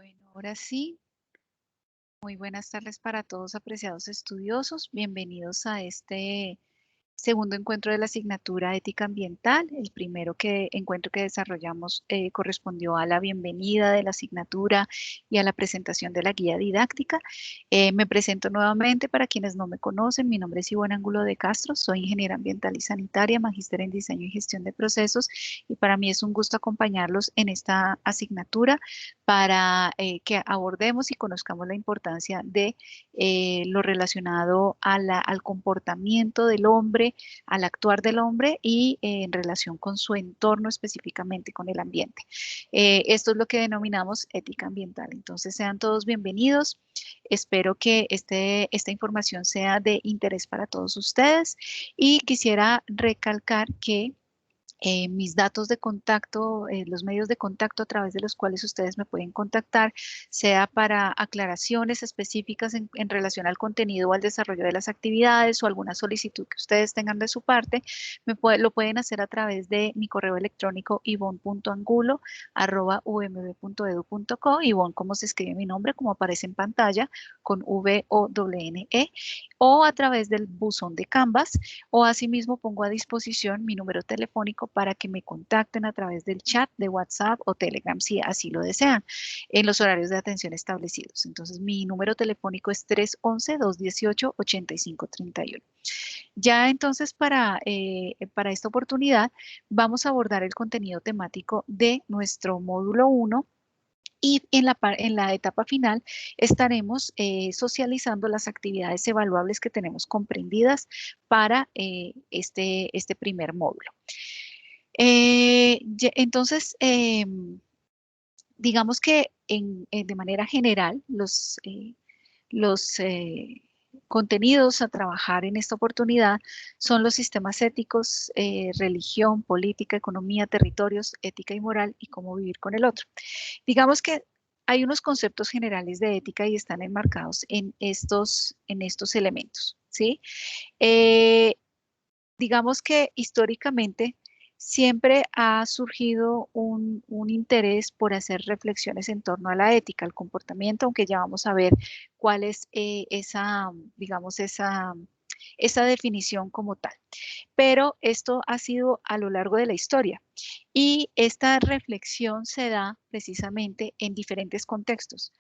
Bueno, ahora sí, muy buenas tardes para todos, apreciados estudiosos. Bienvenidos a este segundo encuentro de la asignatura Ética Ambiental. El primero encuentro que desarrollamos correspondió a la bienvenida de la asignatura y a la presentación de la guía didáctica. Me presento nuevamente para quienes no me conocen. Mi nombre es Ivonne Angulo de Castro, soy ingeniera ambiental y sanitaria, magíster en diseño y gestión de procesos, y para mí es un gusto acompañarlos en esta asignatura para que abordemos y conozcamos la importancia de lo relacionado a al comportamiento del hombre, al actuar del hombre y en relación con su entorno, específicamente con el ambiente. Esto es lo que denominamos ética ambiental. Entonces, sean todos bienvenidos. Espero que esta información sea de interés para todos ustedes, y quisiera recalcar que mis datos de contacto, los medios de contacto a través de los cuales ustedes me pueden contactar, sea para aclaraciones específicas en relación al contenido o al desarrollo de las actividades, o alguna solicitud que ustedes tengan de su parte, lo pueden hacer a través de mi correo electrónico ivon.angulo@umb.edu.co. Ivonne, como se escribe mi nombre, como aparece en pantalla, con VONNE, o a través del buzón de Canvas, o asimismo pongo a disposición mi número telefónico para que me contacten a través del chat de WhatsApp o Telegram si así lo desean, en los horarios de atención establecidos. Entonces, mi número telefónico es 311-218-8531. Ya entonces, para esta oportunidad vamos a abordar el contenido temático de nuestro módulo 1, y en la etapa final estaremos socializando las actividades evaluables que tenemos comprendidas para este primer módulo. Entonces, digamos que de manera general, los contenidos a trabajar en esta oportunidad son los sistemas éticos, religión, política, economía, territorios, ética y moral, y cómo vivir con el otro. Digamos que hay unos conceptos generales de ética y están enmarcados en estos elementos, ¿sí? Eh, digamos que históricamente siempre ha surgido un interés por hacer reflexiones en torno a la ética, al comportamiento, aunque ya vamos a ver cuál es digamos, esa definición como tal. Pero esto ha sido a lo largo de la historia, y esta reflexión se da precisamente en diferentes contextos,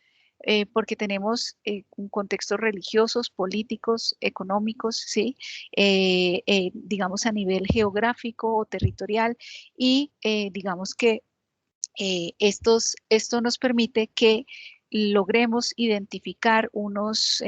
porque tenemos un contextos religiosos, políticos, económicos, ¿sí? Digamos a nivel geográfico o territorial, y digamos que esto nos permite que logremos identificar unos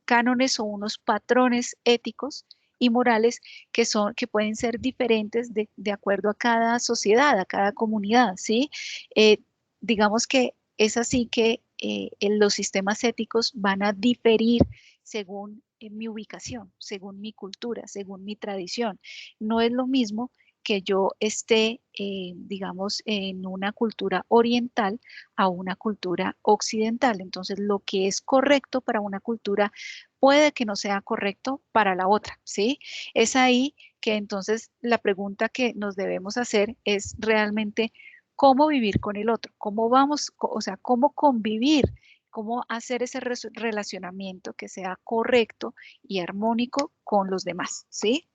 cánones o unos patrones éticos y morales que pueden ser diferentes de acuerdo a cada sociedad, a cada comunidad, ¿sí? Eh, digamos que es así que en los sistemas éticos van a diferir según mi ubicación, según mi cultura, según mi tradición. No es lo mismo que yo esté, digamos, en una cultura oriental a una cultura occidental. Entonces, lo que es correcto para una cultura puede que no sea correcto para la otra, ¿sí? Es ahí que entonces la pregunta que nos debemos hacer es realmente cómo vivir con el otro, cómo vamos, o sea, cómo convivir, cómo hacer ese relacionamiento que sea correcto y armónico con los demás, ¿sí?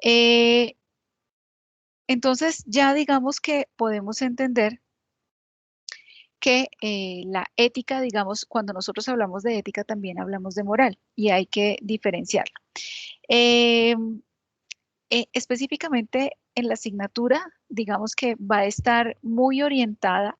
Eh, entonces, ya digamos que podemos entender que la ética, digamos, cuando nosotros hablamos de ética, también hablamos de moral, y hay que diferenciarlo. Eh, Específicamente en la asignatura, digamos que va a estar muy orientada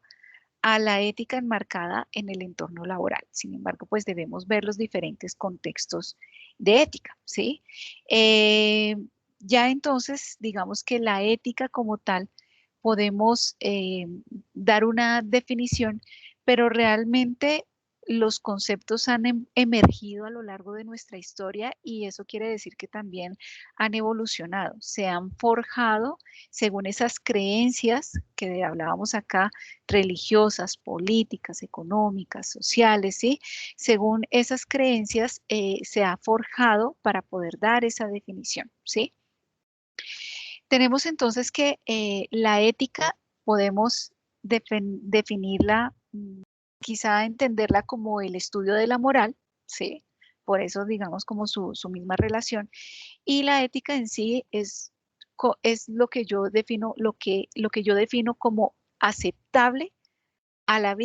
a la ética enmarcada en el entorno laboral. Sin embargo, pues debemos ver los diferentes contextos de ética, ¿sí? Eh, ya entonces, digamos que la ética como tal, podemos dar una definición, pero realmente los conceptos han emergido a lo largo de nuestra historia, y eso quiere decir que también han evolucionado, se han forjado según esas creencias que hablábamos acá, religiosas, políticas, económicas, sociales, ¿sí? Según esas creencias se ha forjado para poder dar esa definición, ¿sí? Tenemos entonces que la ética podemos definirla quizá entenderla como el estudio de la moral, ¿sí? Por eso, digamos, como su misma relación. Y la ética en sí es lo que yo defino, lo que yo defino como aceptable a la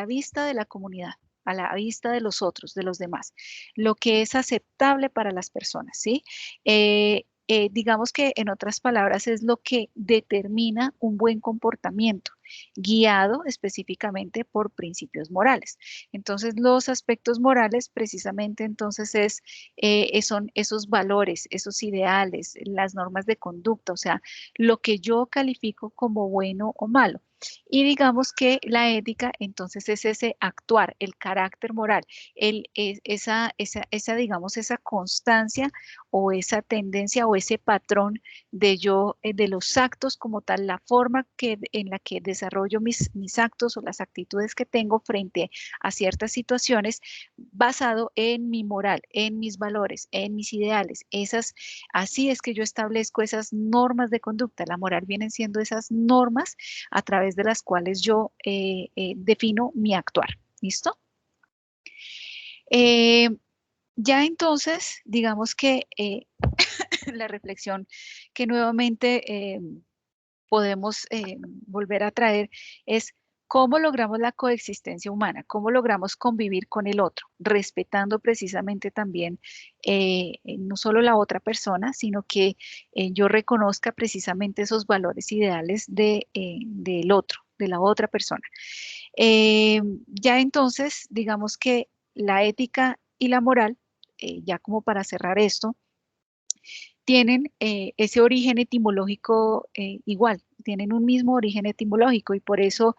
vista de la comunidad, a la vista de los otros, de los demás, lo que es aceptable para las personas, ¿sí? Digamos que en otras palabras es lo que determina un buen comportamiento, guiado específicamente por principios morales. Entonces, los aspectos morales precisamente entonces son esos valores, esos ideales, las normas de conducta, o sea, lo que yo califico como bueno o malo. Y digamos que la ética entonces es ese actuar, el carácter moral, digamos, esa constancia o esa tendencia o ese patrón de los actos como tal, la forma en la que desarrollo mis actos o las actitudes que tengo frente a ciertas situaciones basado en mi moral, en mis valores, en mis ideales. Así es que yo establezco esas normas de conducta. La moral vienen siendo esas normas a través de las cuales yo defino mi actuar. ¿Listo? Eh, ya entonces, digamos que la reflexión que nuevamente podemos volver a traer es cómo logramos la coexistencia humana, cómo logramos convivir con el otro, respetando precisamente también no solo la otra persona, sino que yo reconozca precisamente esos valores ideales del otro, de la otra persona. Ya entonces, digamos que la ética y la moral, ya como para cerrar esto, tienen ese origen etimológico igual, tienen un mismo origen etimológico y por eso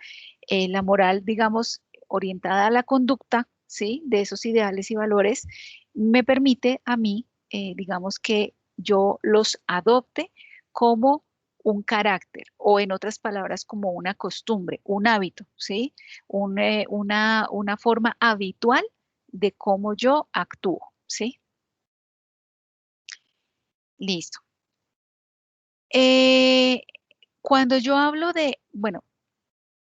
la moral, digamos, orientada a la conducta, ¿sí? De esos ideales y valores, me permite a mí, digamos, que yo los adopte como un carácter o en otras palabras como una costumbre, un hábito, ¿sí? Una forma habitual de cómo yo actúo, ¿sí? Listo. Eh, Cuando yo hablo bueno,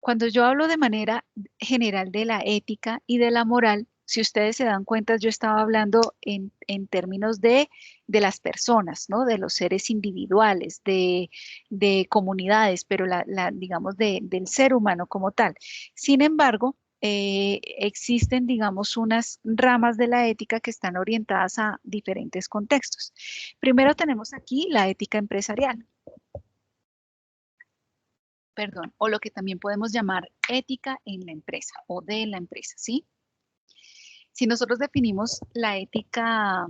cuando yo hablo de manera general de la ética y de la moral, si ustedes se dan cuenta, yo estaba hablando en términos de las personas, ¿no? De los seres individuales, de comunidades, pero digamos, del ser humano como tal. Sin embargo, existen, digamos, unas ramas de la ética que están orientadas a diferentes contextos. Primero tenemos aquí la ética empresarial, perdón, o lo que también podemos llamar ética en la empresa o de la empresa, ¿sí? Si nosotros definimos la ética,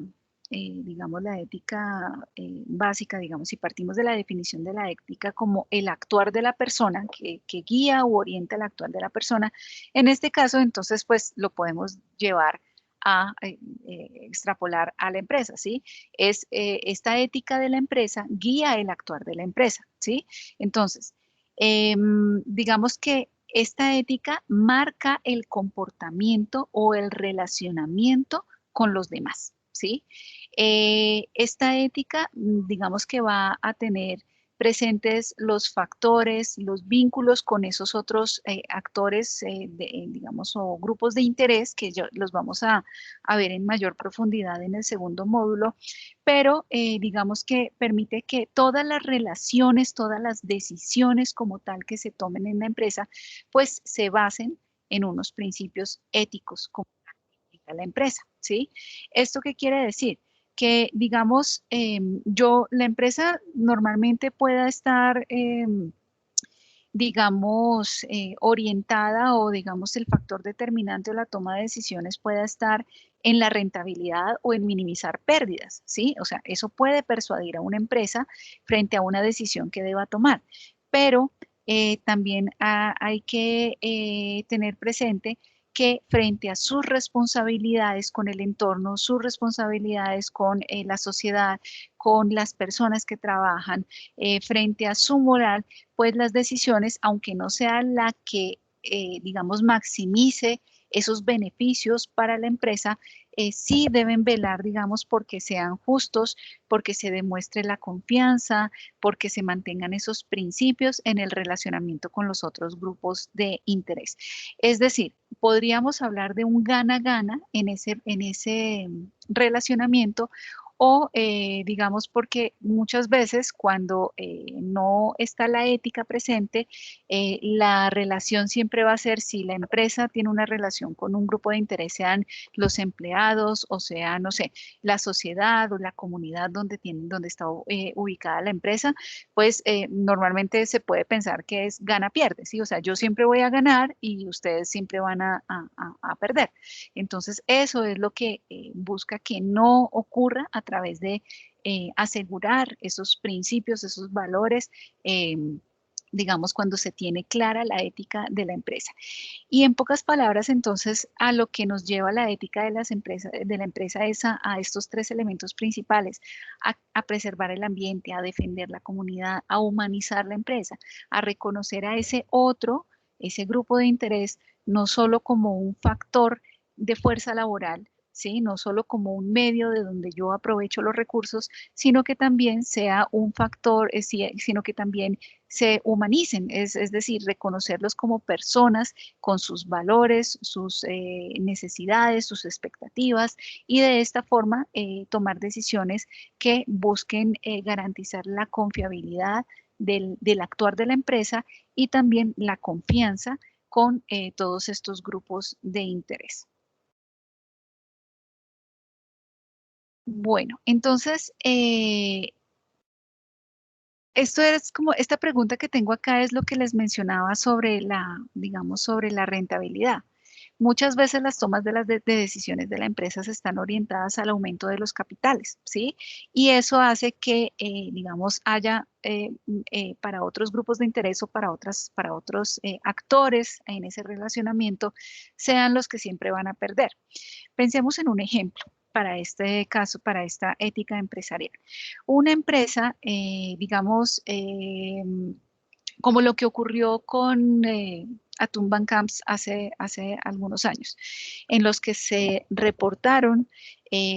digamos, la ética básica, digamos, si partimos de la definición de la ética como el actuar de la persona, que guía o orienta el actuar de la persona, en este caso, entonces, pues lo podemos llevar a extrapolar a la empresa, ¿sí? Esta ética de la empresa guía el actuar de la empresa, ¿sí? Entonces, digamos que esta ética marca el comportamiento o el relacionamiento con los demás, ¿sí? Esta ética, digamos que va a tener presentes los factores, los vínculos con esos otros actores, digamos, o grupos de interés que los vamos a ver en mayor profundidad en el segundo módulo, pero digamos que permite que todas las relaciones, todas las decisiones como tal que se tomen en la empresa, pues se basen en unos principios éticos como la empresa, ¿sí? ¿Esto qué quiere decir? Que, digamos, la empresa normalmente pueda estar digamos, orientada o digamos el factor determinante o la toma de decisiones pueda estar en la rentabilidad o en minimizar pérdidas, ¿sí? O sea, eso puede persuadir a una empresa frente a una decisión que deba tomar, pero también hay que tener presente que frente a sus responsabilidades con el entorno, sus responsabilidades con la sociedad, con las personas que trabajan, frente a su moral, pues las decisiones, aunque no sea la que, digamos, maximice esos beneficios para la empresa, sí deben velar, digamos, porque sean justos, porque se demuestre la confianza, porque se mantengan esos principios en el relacionamiento con los otros grupos de interés. Es decir, podríamos hablar de un gana-gana en ese relacionamiento o digamos porque muchas veces cuando no está la ética presente, la relación siempre va a ser si la empresa tiene una relación con un grupo de interés, sean los empleados o sea, no sé, la sociedad o la comunidad donde está ubicada la empresa, pues normalmente se puede pensar que es gana-pierde, ¿sí? O sea, yo siempre voy a ganar y ustedes siempre van a perder. Entonces, eso es lo que busca que no ocurra a través de asegurar esos principios, esos valores, digamos, cuando se tiene clara la ética de la empresa. Y en pocas palabras, entonces, a lo que nos lleva la ética de las empresas, de la empresa es a estos tres elementos principales, a preservar el ambiente, a defender la comunidad, a humanizar la empresa, a reconocer a ese otro, ese grupo de interés, no solo como un factor de fuerza laboral, ¿sí? No solo como un medio de donde yo aprovecho los recursos, sino que también sea un factor, sino que también se humanicen, es decir, reconocerlos como personas con sus valores, sus necesidades, sus expectativas y de esta forma tomar decisiones que busquen garantizar la confiabilidad del actuar de la empresa y también la confianza con todos estos grupos de interés. Bueno, entonces, esto es como, esta pregunta que tengo acá es lo que les mencionaba sobre digamos, sobre la rentabilidad. Muchas veces las tomas de decisiones de la empresa se están orientadas al aumento de los capitales, ¿sí? Y eso hace que, digamos, haya para otros grupos de interés o para otros actores en ese relacionamiento, sean los que siempre van a perder. Pensemos en un ejemplo para este caso, para esta ética empresarial. Una empresa, digamos, como lo que ocurrió con Atún Camps hace algunos años, en los que se reportaron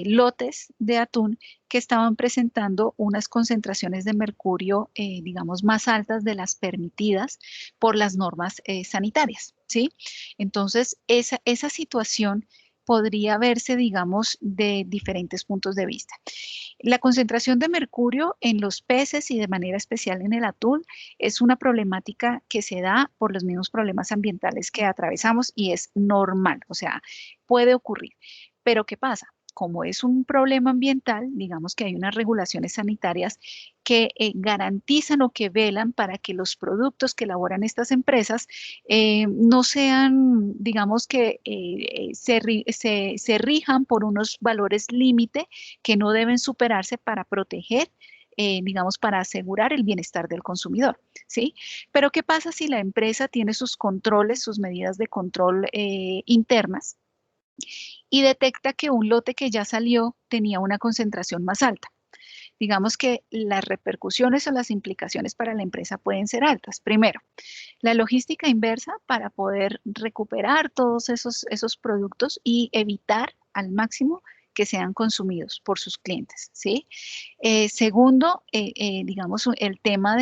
lotes de atún que estaban presentando unas concentraciones de mercurio, digamos, más altas de las permitidas por las normas sanitarias, ¿sí? Entonces, esa situación podría verse, digamos, de diferentes puntos de vista. La concentración de mercurio en los peces y de manera especial en el atún es una problemática que se da por los mismos problemas ambientales que atravesamos y es normal, o sea, puede ocurrir. Pero ¿qué pasa? Como es un problema ambiental, digamos que hay unas regulaciones sanitarias que garantizan o que velan para que los productos que elaboran estas empresas no sean, digamos que se rijan por unos valores límite que no deben superarse para proteger, digamos, para asegurar el bienestar del consumidor, ¿sí? Pero ¿qué pasa si la empresa tiene sus controles, sus medidas de control internas y detecta que un lote que ya salió tenía una concentración más alta? Digamos que las repercusiones o las implicaciones para la empresa pueden ser altas. Primero, la logística inversa para poder recuperar todos esos productos y evitar al máximo que sean consumidos por sus clientes, ¿sí? Segundo, digamos, el tema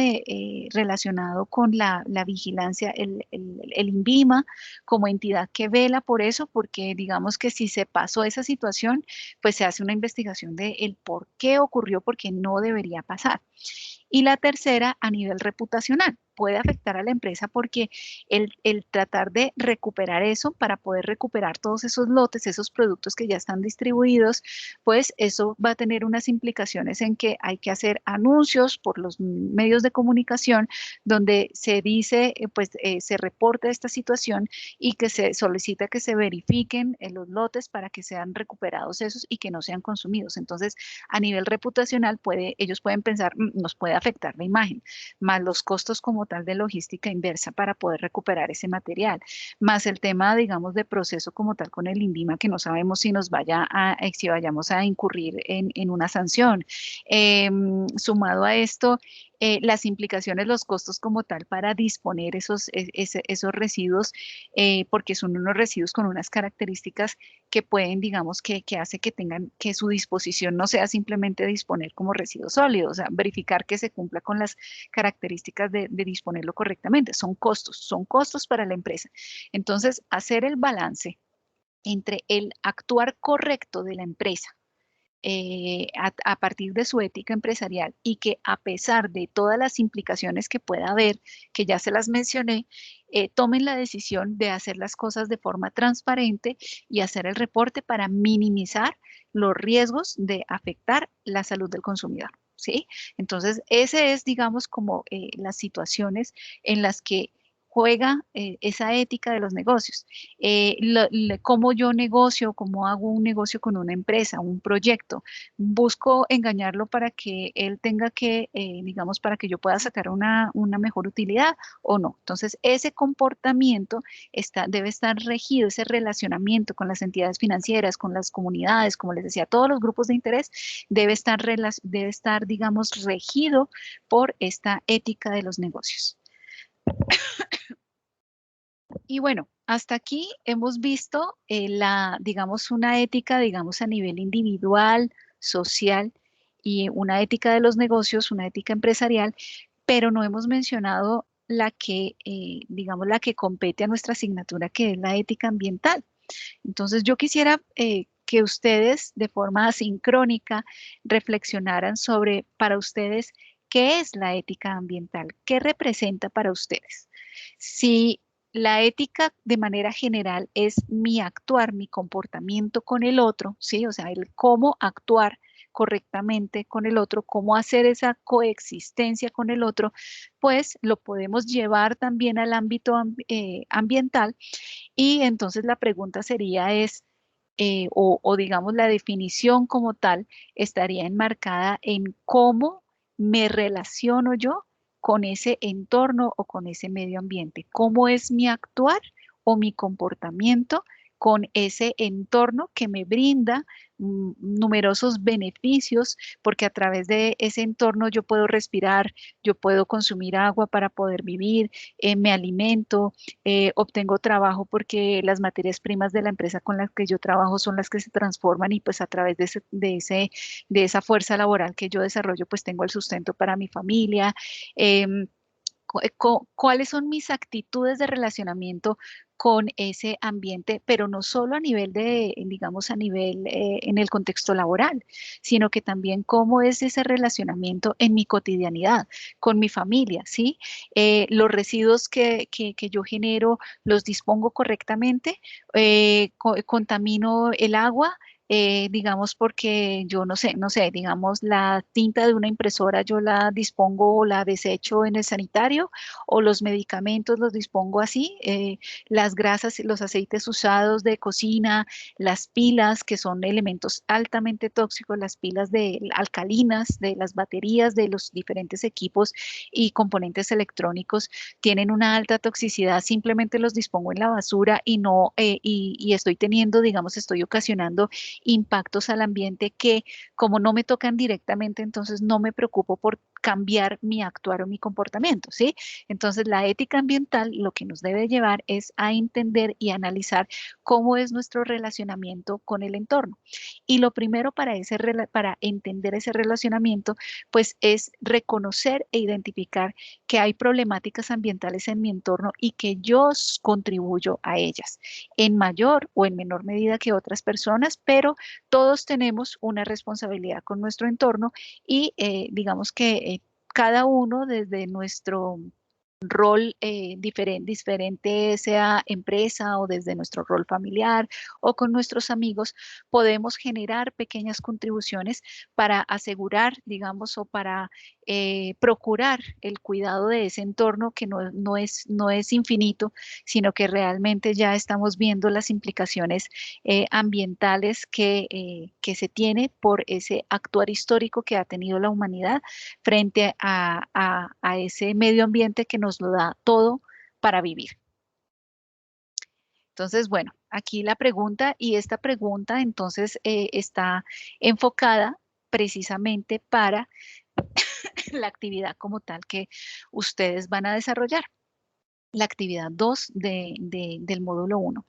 relacionado con la vigilancia, el INVIMA como entidad que vela por eso, porque digamos que si se pasó esa situación, pues se hace una investigación de el por qué ocurrió, porque no debería pasar. Y la tercera, a nivel reputacional, puede afectar a la empresa porque el tratar de recuperar eso para poder recuperar todos esos lotes, esos productos que ya están distribuidos, pues eso va a tener unas implicaciones en que hay que hacer anuncios por los medios de comunicación donde se dice, pues se reporta esta situación y que se solicita que se verifiquen los lotes para que sean recuperados esos y que no sean consumidos. Entonces, a nivel reputacional, ellos pueden pensar, nos puede afectar la imagen, más los costos como tal de logística inversa para poder recuperar ese material, más el tema, digamos, de proceso como tal con el INVIMA, que no sabemos si si vayamos a incurrir en una sanción. Sumado a esto, las implicaciones, los costos como tal para disponer esos residuos, porque son unos residuos con unas características que pueden, digamos, que hace que tengan, que su disposición no sea simplemente disponer como residuos sólidos, o sea, verificar que se cumpla con las características de disponerlo correctamente. Son costos para la empresa. Entonces, hacer el balance entre el actuar correcto de la empresa a partir de su ética empresarial y que a pesar de todas las implicaciones que pueda haber, que ya se las mencioné, tomen la decisión de hacer las cosas de forma transparente y hacer el reporte para minimizar los riesgos de afectar la salud del consumidor. ¿Sí? Entonces, ese es, digamos, como las situaciones en las que juega esa ética de los negocios. Cómo yo negocio, cómo hago un negocio con una empresa, un proyecto. Busco engañarlo para que él tenga que, digamos, para que yo pueda sacar una mejor utilidad o no. Entonces, ese comportamiento debe estar regido, ese relacionamiento con las entidades financieras, con las comunidades, como les decía, todos los grupos de interés, debe estar, digamos, regido por esta ética de los negocios. Y bueno, hasta aquí hemos visto digamos, una ética, digamos, a nivel individual, social y una ética de los negocios, una ética empresarial, pero no hemos mencionado la que, digamos, la que compete a nuestra asignatura, que es la ética ambiental. Entonces, yo quisiera que ustedes de forma asincrónica reflexionaran sobre, para ustedes, ¿qué es la ética ambiental? ¿Qué representa para ustedes? Si la ética de manera general es mi actuar, mi comportamiento con el otro, ¿sí? O sea, el cómo actuar correctamente con el otro, cómo hacer esa coexistencia con el otro, pues lo podemos llevar también al ámbito ambiental y entonces la pregunta sería es, o digamos la definición como tal, estaría enmarcada en cómo me relaciono yo con ese entorno o con ese medio ambiente. ¿Cómo es mi actuar o mi comportamiento con ese entorno que me brinda numerosos beneficios? Porque a través de ese entorno yo puedo respirar, yo puedo consumir agua para poder vivir, me alimento, obtengo trabajo porque las materias primas de la empresa con las que yo trabajo son las que se transforman y pues a través de esa fuerza laboral que yo desarrollo, pues tengo el sustento para mi familia. Em, ¿Cuáles son mis actitudes de relacionamiento con ese ambiente, pero no solo a nivel de, digamos, a nivel en el contexto laboral, sino que también cómo es ese relacionamiento en mi cotidianidad, con mi familia, ¿sí? Los residuos que yo genero, ¿los dispongo correctamente? ¿Contamino el agua? Digamos, porque yo no sé, digamos, la tinta de una impresora yo la dispongo o la desecho en el sanitario o los medicamentos los dispongo así, las grasas, los aceites usados de cocina, las pilas que son elementos altamente tóxicos, las pilas de alcalinas, de las baterías de los diferentes equipos y componentes electrónicos tienen una alta toxicidad, simplemente los dispongo en la basura y no, y estoy teniendo, digamos, estoy ocasionando impactos al ambiente que como no me tocan directamente, entonces no me preocupo por cambiar mi actuar o mi comportamiento, ¿sí? Entonces la ética ambiental lo que nos debe llevar es a entender y analizar cómo es nuestro relacionamiento con el entorno. Y lo primero para entender ese relacionamiento, pues es reconocer e identificar que hay problemáticas ambientales en mi entorno y que yo contribuyo a ellas en mayor o en menor medida que otras personas, pero todos tenemos una responsabilidad con nuestro entorno y digamos que cada uno desde nuestro rol diferente, sea empresa o desde nuestro rol familiar o con nuestros amigos, podemos generar pequeñas contribuciones para asegurar, digamos, o para procurar el cuidado de ese entorno que no es infinito, sino que realmente ya estamos viendo las implicaciones ambientales que se tiene por ese actuar histórico que ha tenido la humanidad frente a ese medio ambiente que nos lo da todo para vivir. Entonces, bueno, aquí la pregunta y esta pregunta entonces está enfocada precisamente para la actividad como tal que ustedes van a desarrollar, la actividad 2 del módulo 1.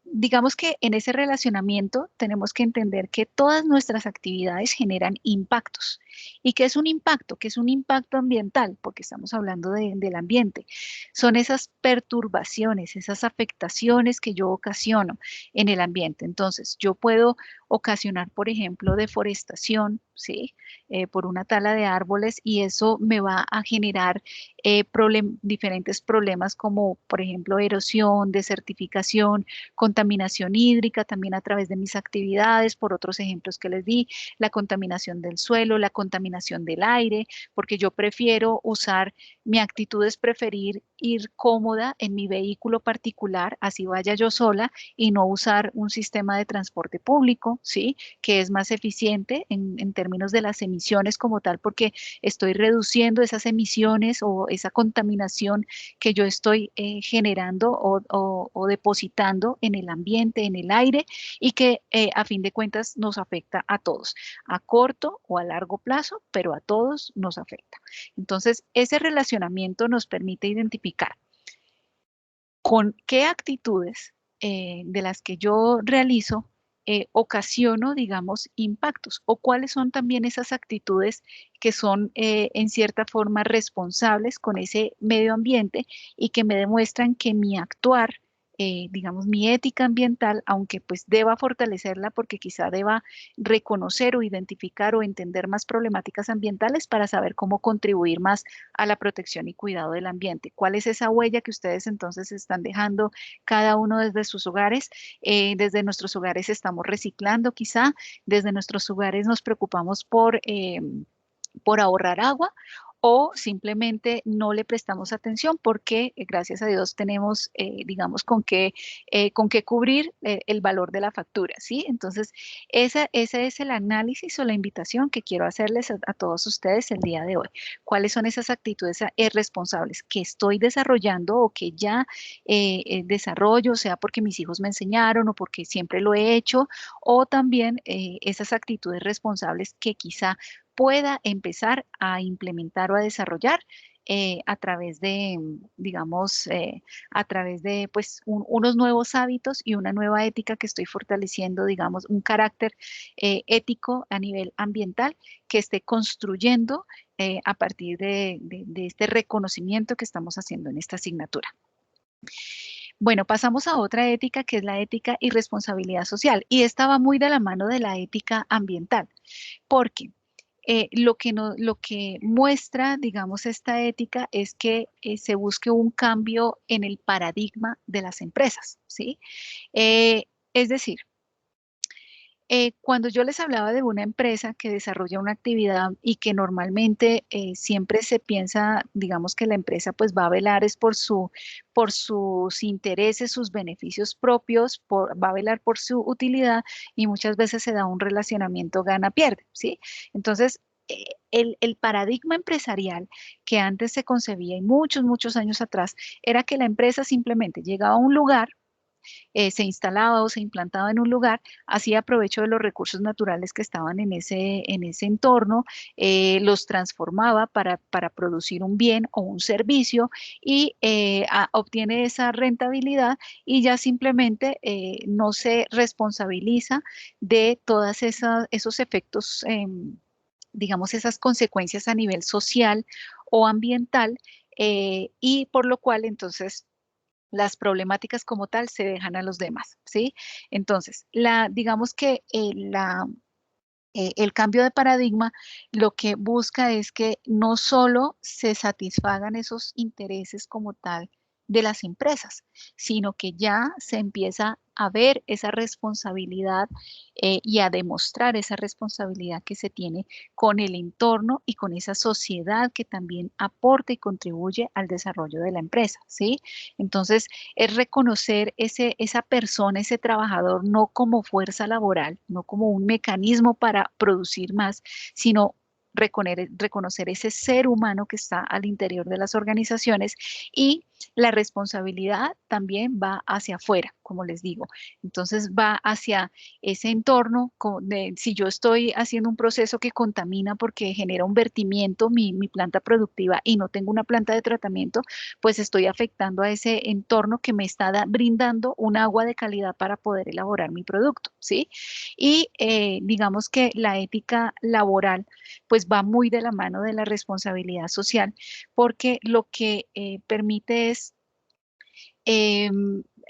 Digamos que en ese relacionamiento tenemos que entender que todas nuestras actividades generan impactos. ¿Y qué es un impacto? ¿Qué es un impacto ambiental? Porque estamos hablando del ambiente. Son esas perturbaciones, esas afectaciones que yo ocasiono en el ambiente. Entonces, yo puedo ocasionar, por ejemplo, deforestación, ¿sí? Por una tala de árboles y eso me va a generar diferentes problemas como, por ejemplo, erosión, desertificación, contaminación hídrica, también a través de mis actividades, por otros ejemplos que les di, la contaminación del suelo, la contaminación del aire, porque yo prefiero usar, mi actitud es preferir ir cómoda en mi vehículo particular, así vaya yo sola, y no usar un sistema de transporte público, ¿sí? Que es más eficiente en términos de las emisiones como tal, porque estoy reduciendo esas emisiones o esa contaminación que yo estoy generando o depositando en el ambiente, en el aire, y que a fin de cuentas nos afecta a todos, a corto o a largo plazo, pero a todos nos afecta. Entonces, ese relacionamiento nos permite identificar con qué actitudes de las que yo realizo ocasiono, digamos, impactos o cuáles son también esas actitudes que son en cierta forma responsables con ese medio ambiente y que me demuestran que mi actuar, digamos, mi ética ambiental, aunque pues deba fortalecerla porque quizá deba reconocer o identificar o entender más problemáticas ambientales para saber cómo contribuir más a la protección y cuidado del ambiente. ¿Cuál es esa huella que ustedes entonces están dejando cada uno desde sus hogares? Desde nuestros hogares estamos reciclando quizá, desde nuestros hogares nos preocupamos por ahorrar agua o simplemente no le prestamos atención porque gracias a Dios tenemos, digamos, con qué cubrir el valor de la factura, ¿sí? Entonces, ese es el análisis o la invitación que quiero hacerles a todos ustedes el día de hoy. ¿Cuáles son esas actitudes responsables que estoy desarrollando o que ya desarrollo, sea porque mis hijos me enseñaron o porque siempre lo he hecho, o también esas actitudes responsables que quizá pueda empezar a implementar o a desarrollar a través de, digamos, a través de pues unos nuevos hábitos y una nueva ética que estoy fortaleciendo, digamos, un carácter ético a nivel ambiental que esté construyendo a partir de este reconocimiento que estamos haciendo en esta asignatura. Bueno, pasamos a otra ética que es la ética y responsabilidad social y esta va muy de la mano de la ética ambiental, porque lo que muestra, digamos, esta ética es que se busque un cambio en el paradigma de las empresas, ¿sí? Es decir, cuando yo les hablaba de una empresa que desarrolla una actividad y que normalmente siempre se piensa, digamos que la empresa pues va a velar es por sus intereses, sus beneficios propios, va a velar por su utilidad y muchas veces se da un relacionamiento gana-pierde, ¿sí? Entonces, el paradigma empresarial que antes se concebía y muchos años atrás era que la empresa simplemente llegaba a un lugar, se instalaba o se implantaba en un lugar, hacía provecho de los recursos naturales que estaban en ese entorno, los transformaba para producir un bien o un servicio y obtiene esa rentabilidad y ya simplemente no se responsabiliza de todas esos efectos, digamos, esas consecuencias a nivel social o ambiental, y por lo cual entonces las problemáticas como tal se dejan a los demás, ¿sí? Entonces, digamos que el cambio de paradigma lo que busca es que no solo se satisfagan esos intereses como tal de las empresas, sino que ya se empieza a ver esa responsabilidad y a demostrar esa responsabilidad que se tiene con el entorno y con esa sociedad que también aporta y contribuye al desarrollo de la empresa, ¿sí? Entonces, es reconocer esa persona, ese trabajador, no como fuerza laboral, no como un mecanismo para producir más, sino reconocer ese ser humano que está al interior de las organizaciones y La responsabilidad también va hacia afuera, como les digo. Entonces va hacia ese entorno, si yo estoy haciendo un proceso que contamina porque genera un vertimiento mi planta productiva y no tengo una planta de tratamiento, pues estoy afectando a ese entorno que me está brindando un agua de calidad para poder elaborar mi producto, ¿sí? Y digamos que la ética laboral pues va muy de la mano de la responsabilidad social porque lo que permite es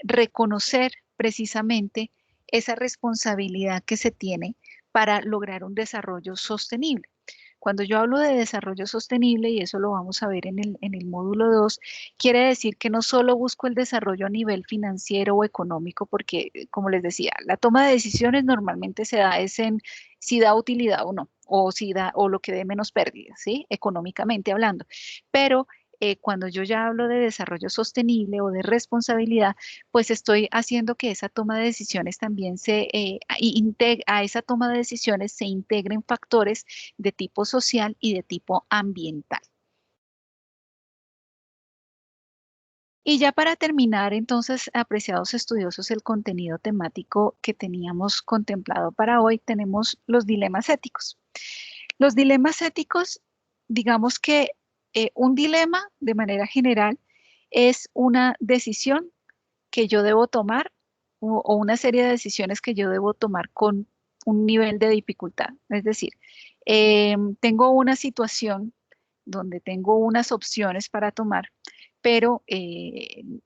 reconocer precisamente esa responsabilidad que se tiene para lograr un desarrollo sostenible. Cuando yo hablo de desarrollo sostenible, y eso lo vamos a ver en el módulo 2, quiere decir que no solo busco el desarrollo a nivel financiero o económico, porque, como les decía, la toma de decisiones normalmente se da es en si da utilidad o no, o si da, o lo que dé menos pérdidas, ¿sí? Económicamente hablando. Pero cuando yo ya hablo de desarrollo sostenible o de responsabilidad, pues estoy haciendo que esa toma de decisiones también a esa toma de decisiones se integren factores de tipo social y de tipo ambiental. Y ya para terminar, entonces, apreciados estudiosos, el contenido temático que teníamos contemplado para hoy, tenemos los dilemas éticos. Los dilemas éticos, digamos que un dilema, de manera general, es una decisión que yo debo tomar o una serie de decisiones que yo debo tomar con un nivel de dificultad. Es decir, tengo una situación donde tengo unas opciones para tomar, pero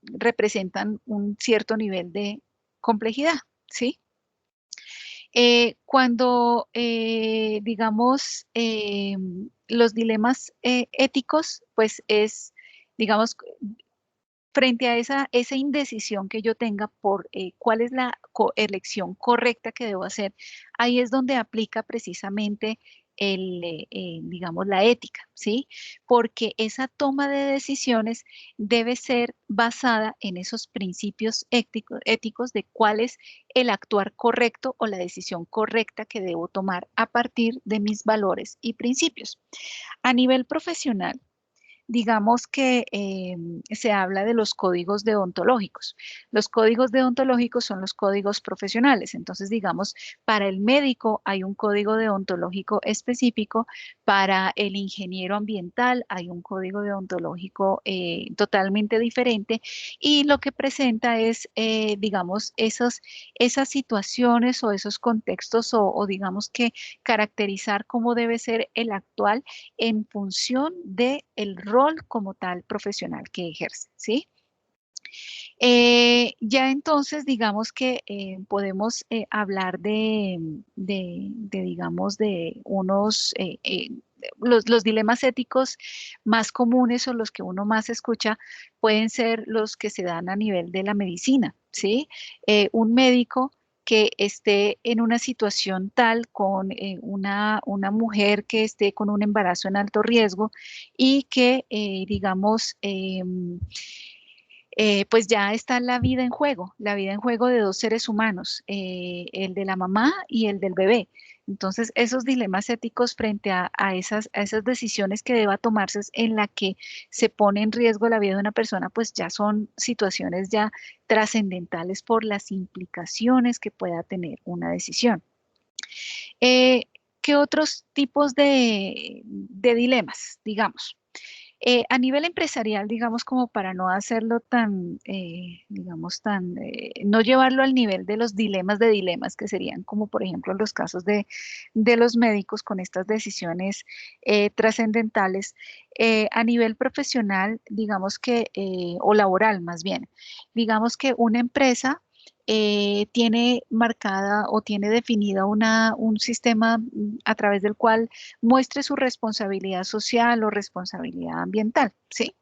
representan un cierto nivel de complejidad, ¿sí? Cuando, digamos, los dilemas éticos, pues es, digamos, frente a esa indecisión que yo tenga por cuál es la elección correcta que debo hacer, ahí es donde aplica precisamente digamos, la ética, ¿sí? Porque esa toma de decisiones debe ser basada en esos principios éticos de cuál es el actuar correcto o la decisión correcta que debo tomar a partir de mis valores y principios. A nivel profesional, digamos que se habla de los códigos deontológicos. Los códigos deontológicos son los códigos profesionales. Entonces, digamos, para el médico hay un código deontológico específico, para el ingeniero ambiental hay un código deontológico totalmente diferente y lo que presenta es, digamos, esas situaciones o esos contextos o digamos que caracterizar cómo debe ser el actual en función del rol como tal profesional que ejerce, ¿sí? Ya entonces, digamos que podemos hablar digamos, de unos, los dilemas éticos más comunes o los que uno más escucha pueden ser los que se dan a nivel de la medicina, ¿sí? Un médico que esté en una situación tal con una mujer que esté con un embarazo en alto riesgo y que, digamos, pues ya está la vida en juego, la vida en juego de dos seres humanos, el de la mamá y el del bebé. Entonces, esos dilemas éticos frente a esas decisiones que deba tomarse en la que se pone en riesgo la vida de una persona, pues ya son situaciones ya trascendentales por las implicaciones que pueda tener una decisión. Eh, ¿Qué otros tipos de dilemas, digamos? A nivel empresarial, digamos, como para no hacerlo tan, digamos, no llevarlo al nivel de los dilemas de dilemas, que serían como, por ejemplo, los casos de los médicos con estas decisiones trascendentales. A nivel profesional, digamos que, o laboral más bien, digamos que una empresa tiene marcada o tiene definida un sistema a través del cual muestre su responsabilidad social o responsabilidad ambiental, ¿sí?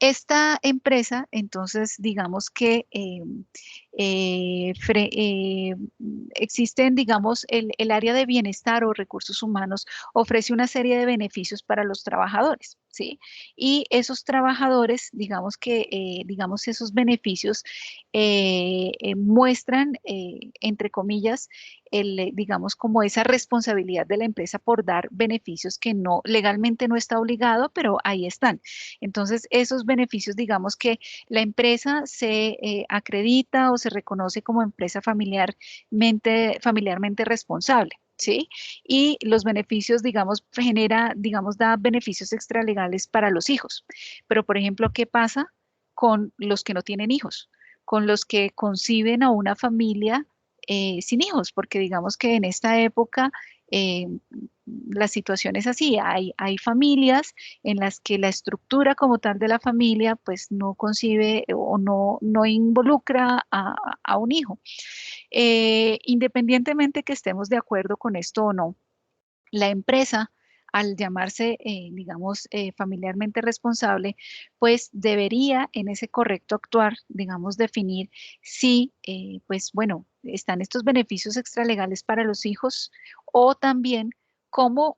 Esta empresa, entonces, digamos que existen, digamos, el área de bienestar o recursos humanos ofrece una serie de beneficios para los trabajadores. ¿sí? Y esos trabajadores, digamos que, digamos, esos beneficios muestran, entre comillas, digamos, como esa responsabilidad de la empresa por dar beneficios que no, legalmente no está obligado, pero ahí están. Entonces, esos beneficios, digamos que la empresa se acredita o se reconoce como empresa familiarmente responsable. ¿Sí? Y los beneficios, digamos, genera, digamos, da beneficios extralegales para los hijos. Pero, por ejemplo, ¿qué pasa con los que no tienen hijos? Con los que conciben a una familia sin hijos, porque digamos que en esta época eh, la situación es así, hay familias en las que la estructura como tal de la familia pues no concibe o no involucra a un hijo. Independientemente que estemos de acuerdo con esto o no, la empresa, al llamarse, digamos, familiarmente responsable, pues debería en ese correcto actuar, digamos, definir si, pues bueno, están estos beneficios extralegales para los hijos o también cómo,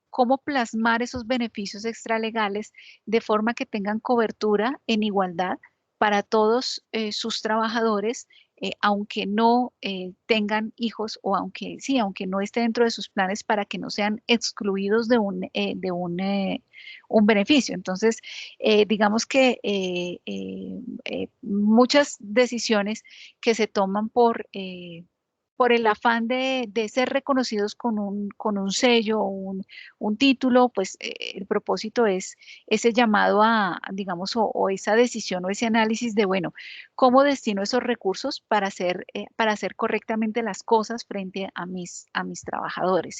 cómo plasmar esos beneficios extralegales de forma que tengan cobertura en igualdad para todos sus trabajadores aunque no tengan hijos o aunque sí, aunque no esté dentro de sus planes para que no sean excluidos un beneficio. Entonces, digamos que muchas decisiones que se toman por el afán de ser reconocidos con un sello o un título, pues el propósito es ese llamado digamos, o esa decisión o ese análisis de, bueno, cómo destino esos recursos para hacer correctamente las cosas frente a mis trabajadores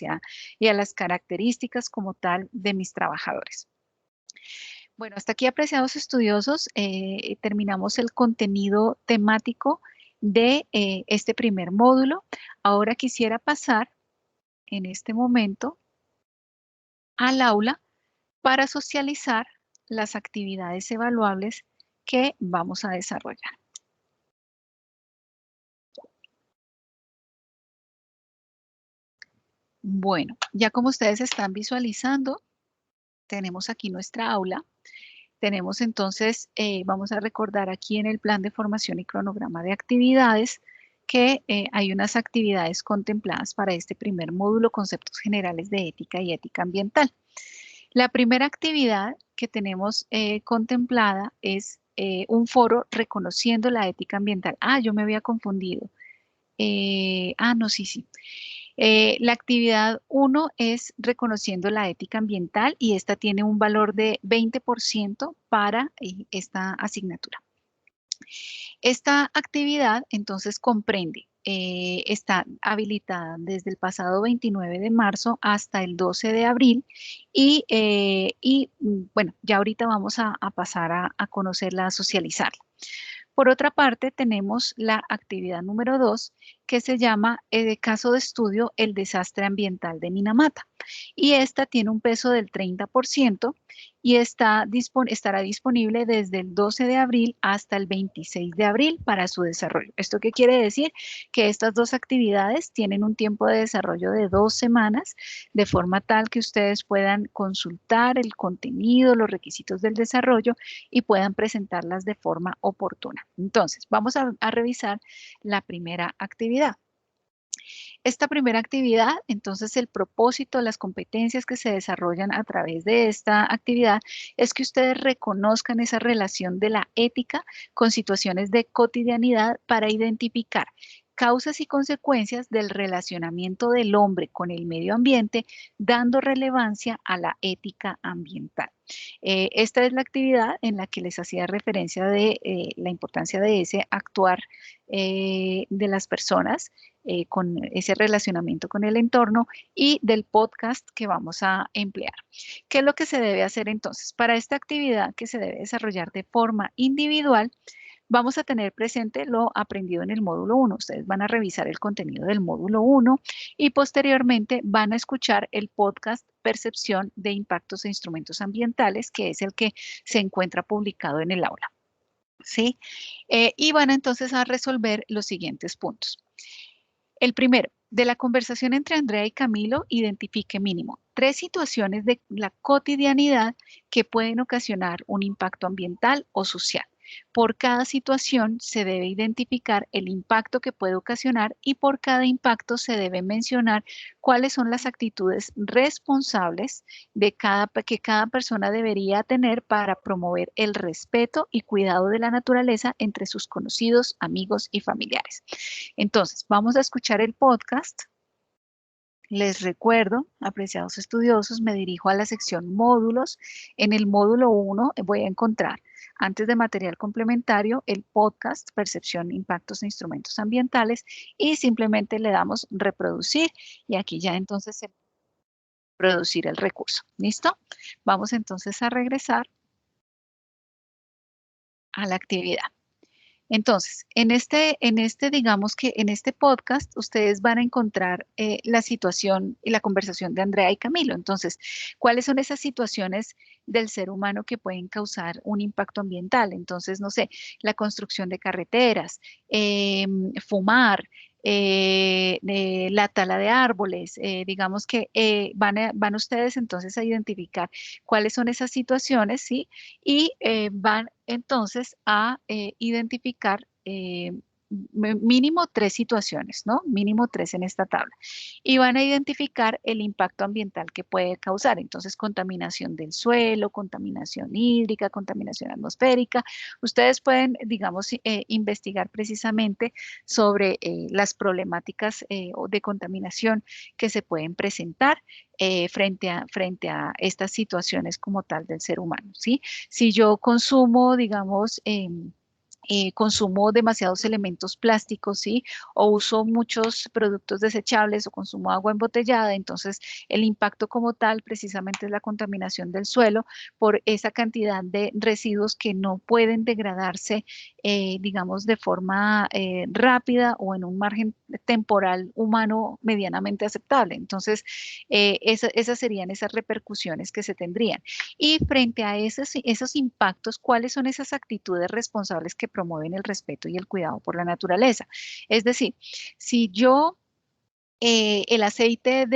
y a las características como tal de mis trabajadores. Bueno, hasta aquí, apreciados estudiosos, terminamos el contenido temático de este primer módulo. Ahora quisiera pasar en este momento al aula para socializar las actividades evaluables que vamos a desarrollar. Bueno, ya como ustedes están visualizando, tenemos aquí nuestra aula. Tenemos entonces, vamos a recordar aquí en el plan de formación y cronograma de actividades que hay unas actividades contempladas para este primer módulo, conceptos generales de ética y ética ambiental. La primera actividad que tenemos contemplada es un foro reconociendo la ética ambiental. Ah, yo me había confundido. No, sí, sí. La actividad 1 es reconociendo la ética ambiental y esta tiene un valor de 20% para esta asignatura. Esta actividad entonces comprende, está habilitada desde el pasado 29 de marzo hasta el 12 de abril bueno, ya ahorita vamos a pasar a conocerla, a socializarla. Por otra parte, tenemos la actividad número 2, que se llama caso de estudio, el desastre ambiental de Minamata. Y esta tiene un peso del 30% y estará disponible desde el 12 de abril hasta el 26 de abril para su desarrollo. ¿Esto qué quiere decir? Que estas dos actividades tienen un tiempo de desarrollo de 2 semanas, de forma tal que ustedes puedan consultar el contenido, los requisitos del desarrollo y puedan presentarlas de forma oportuna. Entonces, vamos a revisar la primera actividad. Esta primera actividad, entonces el propósito, las competencias que se desarrollan a través de esta actividad es que ustedes reconozcan esa relación de la ética con situaciones de cotidianidad para identificar causas y consecuencias del relacionamiento del hombre con el medio ambiente, dando relevancia a la ética ambiental. Esta es la actividad en la que les hacía referencia de la importancia de ese actuar de las personas con ese relacionamiento con el entorno y del podcast que vamos a emplear. ¿Qué es lo que se debe hacer entonces? Para esta actividad que se debe desarrollar de forma individual, vamos a tener presente lo aprendido en el módulo 1. Ustedes van a revisar el contenido del módulo 1 y posteriormente van a escuchar el podcast Percepción de Impactos e Instrumentos Ambientales, que es el que se encuentra publicado en el aula. ¿Sí? Y van entonces a resolver los siguientes puntos. El primero, de la conversación entre Andrea y Camilo, identifique mínimo 3 situaciones de la cotidianidad que pueden ocasionar un impacto ambiental o social. Por cada situación se debe identificar el impacto que puede ocasionar y por cada impacto se debe mencionar cuáles son las actitudes responsables que cada persona debería tener para promover el respeto y cuidado de la naturaleza entre sus conocidos, amigos y familiares. Entonces, vamos a escuchar el podcast. Les recuerdo, apreciados estudiosos, me dirijo a la sección módulos. En el módulo 1 voy a encontrar, antes de material complementario, el podcast Percepción, Impactos e Instrumentos Ambientales y simplemente le damos reproducir y aquí ya entonces se producir el recurso. ¿Listo? Vamos entonces a regresar a la actividad. Entonces, digamos que en este podcast, ustedes van a encontrar la situación y la conversación de Andrea y Camilo. Entonces, ¿cuáles son esas situaciones del ser humano que pueden causar un impacto ambiental? Entonces, no sé, la construcción de carreteras, fumar, la tala de árboles, digamos que van ustedes entonces a identificar cuáles son esas situaciones, ¿sí? Y van entonces a identificar mínimo 3 situaciones, ¿no? Mínimo 3 en esta tabla. Y van a identificar el impacto ambiental que puede causar. Entonces, contaminación del suelo, contaminación hídrica, contaminación atmosférica. Ustedes pueden, digamos, investigar precisamente sobre las problemáticas de contaminación que se pueden presentar frente a estas situaciones como tal del ser humano, ¿sí? Si yo consumo, digamos, consumo demasiados elementos plásticos, ¿sí? O uso muchos productos desechables o consumo agua embotellada, entonces el impacto como tal precisamente es la contaminación del suelo por esa cantidad de residuos que no pueden degradarse, digamos, de forma rápida o en un margen temporal humano medianamente aceptable. Entonces, esas serían esas repercusiones que se tendrían. Y frente a esos impactos, ¿cuáles son esas actitudes responsables que promueven el respeto y el cuidado por la naturaleza? Es decir, si yo el aceite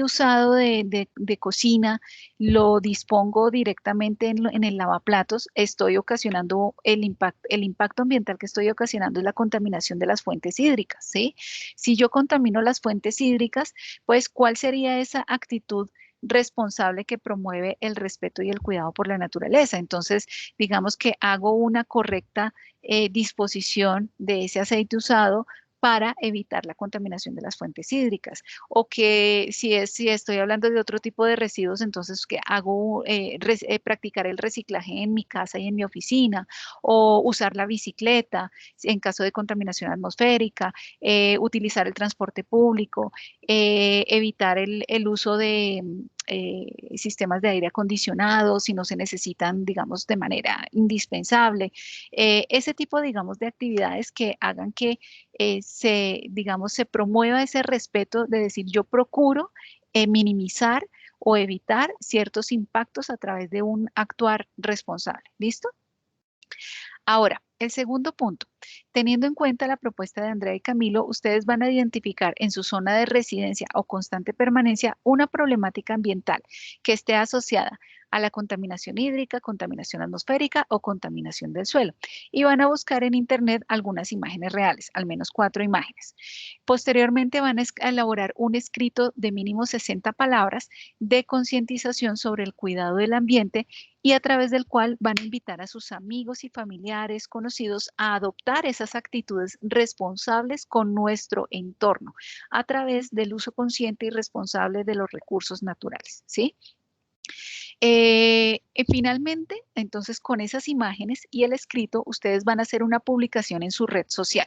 usado de cocina lo dispongo directamente en el lavaplatos, estoy ocasionando el impacto ambiental que estoy ocasionando es la contaminación de las fuentes hídricas, ¿sí? Si yo contamino las fuentes hídricas, pues ¿cuál sería esa actitud responsable que promueve el respeto y el cuidado por la naturaleza? Entonces, digamos que hago una correcta disposición de ese aceite usado para evitar la contaminación de las fuentes hídricas. O que si estoy hablando de otro tipo de residuos, entonces que hago practicar el reciclaje en mi casa y en mi oficina, o usar la bicicleta en caso de contaminación atmosférica, utilizar el transporte público, evitar el uso de sistemas de aire acondicionado si no se necesitan, digamos, de manera indispensable. Ese tipo, digamos, de actividades que hagan que digamos, se promueva ese respeto de decir, yo procuro minimizar o evitar ciertos impactos a través de un actuar responsable. ¿Listo? Ahora, el segundo punto, teniendo en cuenta la propuesta de Andrea y Camilo, ustedes van a identificar en su zona de residencia o constante permanencia una problemática ambiental que esté asociada a la contaminación hídrica, contaminación atmosférica o contaminación del suelo. Y van a buscar en Internet algunas imágenes reales, al menos 4 imágenes. Posteriormente van a elaborar un escrito de mínimo 60 palabras de concientización sobre el cuidado del ambiente y a través del cual van a invitar a sus amigos y familiares conocidos a adoptar esas actitudes responsables con nuestro entorno a través del uso consciente y responsable de los recursos naturales, ¿sí? Finalmente, entonces con esas imágenes y el escrito, ustedes van a hacer una publicación en su red social.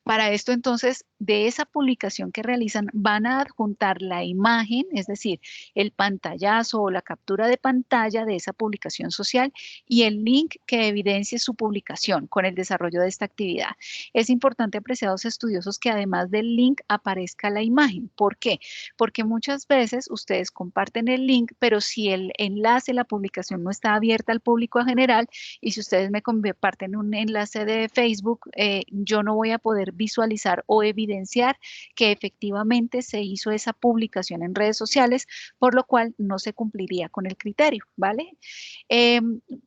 Para esto, entonces, de esa publicación que realizan, van a adjuntar la imagen, es decir, el pantallazo o la captura de pantalla de esa publicación social y el link que evidencie su publicación con el desarrollo de esta actividad. Es importante, apreciados estudiosos, que además del link aparezca la imagen. ¿Por qué? Porque muchas veces ustedes comparten el link, pero si el enlace, la publicación no está abierta al público en general y si ustedes me comparten un enlace de Facebook, yo no voy a poder poder visualizar o evidenciar que efectivamente se hizo esa publicación en redes sociales, por lo cual no se cumpliría con el criterio, ¿vale?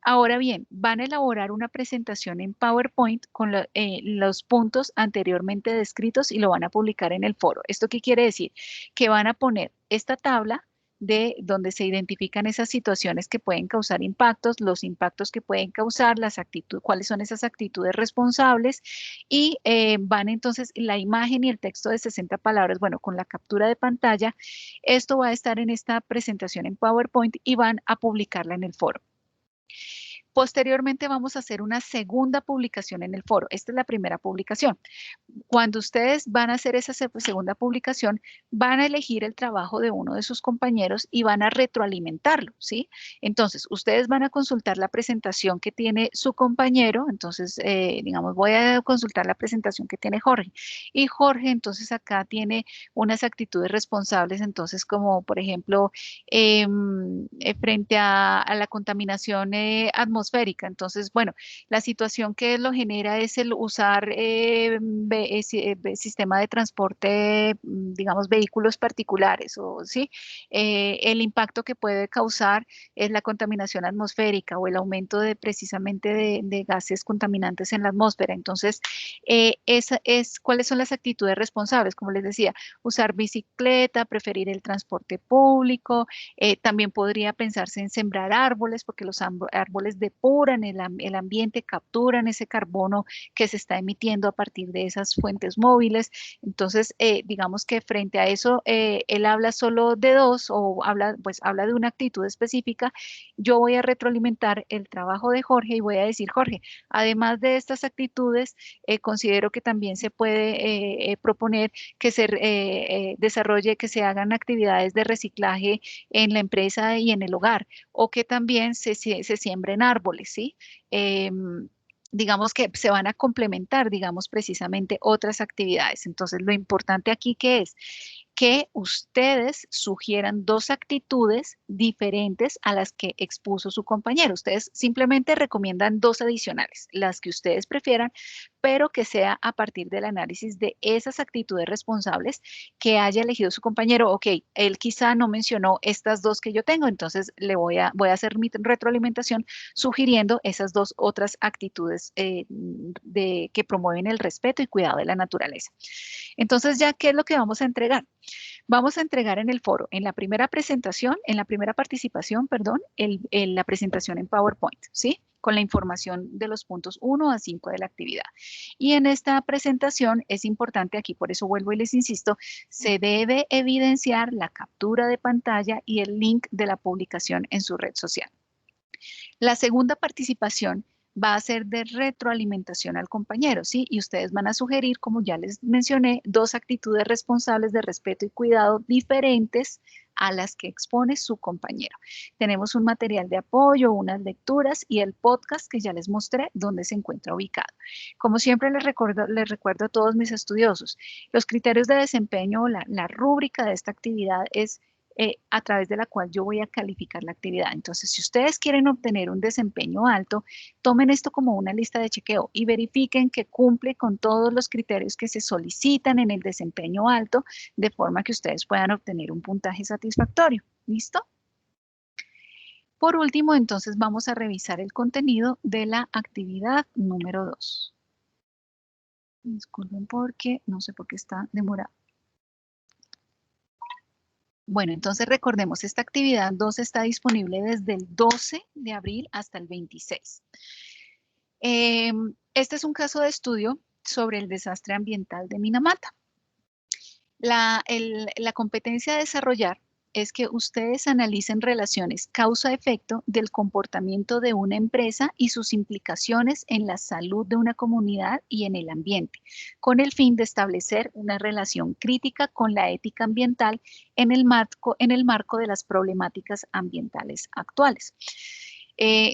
Ahora bien, van a elaborar una presentación en PowerPoint con los puntos anteriormente descritos y lo van a publicar en el foro. ¿Esto qué quiere decir? Que van a poner esta tabla de donde se identifican esas situaciones que pueden causar impactos, los impactos que pueden causar, las actitudes, cuáles son esas actitudes responsables y van entonces la imagen y el texto de 60 palabras, bueno, con la captura de pantalla, esto va a estar en esta presentación en PowerPoint y van a publicarla en el foro. Posteriormente vamos a hacer una segunda publicación en el foro. Esta es la primera publicación. Cuando ustedes van a hacer esa segunda publicación, van a elegir el trabajo de uno de sus compañeros y van a retroalimentarlo, ¿sí? Entonces, ustedes van a consultar la presentación que tiene su compañero. Entonces, digamos, voy a consultar la presentación que tiene Jorge. Y Jorge, entonces, acá tiene unas actitudes responsables, entonces, como, por ejemplo, frente a la contaminación atmosférica. Entonces, bueno, la situación que lo genera es el usar sistema de transporte, digamos, vehículos particulares, o sí, el impacto que puede causar es la contaminación atmosférica o el aumento de precisamente de gases contaminantes en la atmósfera. Entonces, ¿cuáles son las actitudes responsables? Como les decía, usar bicicleta, preferir el transporte público, también podría pensarse en sembrar árboles, porque los árboles depuran el ambiente, capturan ese carbono que se está emitiendo a partir de esas fuentes móviles. Entonces, digamos que frente a eso, él habla solo de dos o habla de una actitud específica. Yo voy a retroalimentar el trabajo de Jorge y voy a decir, Jorge, además de estas actitudes, considero que también se puede proponer que se desarrolle, que se hagan actividades de reciclaje en la empresa y en el hogar, o que también se siembren árboles, ¿sí? Digamos que se van a complementar, digamos, precisamente otras actividades. Entonces, lo importante aquí que es que ustedes sugieran dos actitudes diferentes a las que expuso su compañero. Ustedes simplemente recomiendan dos adicionales, las que ustedes prefieran, pero que sea a partir del análisis de esas actitudes responsables que haya elegido su compañero. Ok, él quizá no mencionó estas dos que yo tengo, entonces voy a hacer mi retroalimentación sugiriendo esas dos otras actitudes que promueven el respeto y cuidado de la naturaleza. Entonces, ya, ¿qué es lo que vamos a entregar? Vamos a entregar en el foro, en la primera presentación, en la primera participación, perdón, la presentación en PowerPoint, ¿sí? Con la información de los puntos 1 a 5 de la actividad. Y en esta presentación es importante, aquí por eso vuelvo y les insisto, se debe evidenciar la captura de pantalla y el link de la publicación en su red social. La segunda participación va a ser de retroalimentación al compañero, ¿sí? Y ustedes van a sugerir, como ya les mencioné, dos actitudes responsables de respeto y cuidado diferentes a las que expone su compañero. Tenemos un material de apoyo, unas lecturas y el podcast que ya les mostré donde se encuentra ubicado. Como siempre les recuerdo a todos mis estudiosos, los criterios de desempeño, la rúbrica de esta actividad es a través de la cual yo voy a calificar la actividad. Entonces, si ustedes quieren obtener un desempeño alto, tomen esto como una lista de chequeo y verifiquen que cumple con todos los criterios que se solicitan en el desempeño alto, de forma que ustedes puedan obtener un puntaje satisfactorio. ¿Listo? Por último, entonces vamos a revisar el contenido de la actividad número 2. Disculpen porque no sé por qué está demorado. Bueno, entonces recordemos, esta actividad 2 está disponible desde el 12 de abril hasta el 26. Este es un caso de estudio sobre el desastre ambiental de Minamata. La competencia a desarrollar es que ustedes analicen relaciones causa-efecto del comportamiento de una empresa y sus implicaciones en la salud de una comunidad y en el ambiente, con el fin de establecer una relación crítica con la ética ambiental en el marco de las problemáticas ambientales actuales.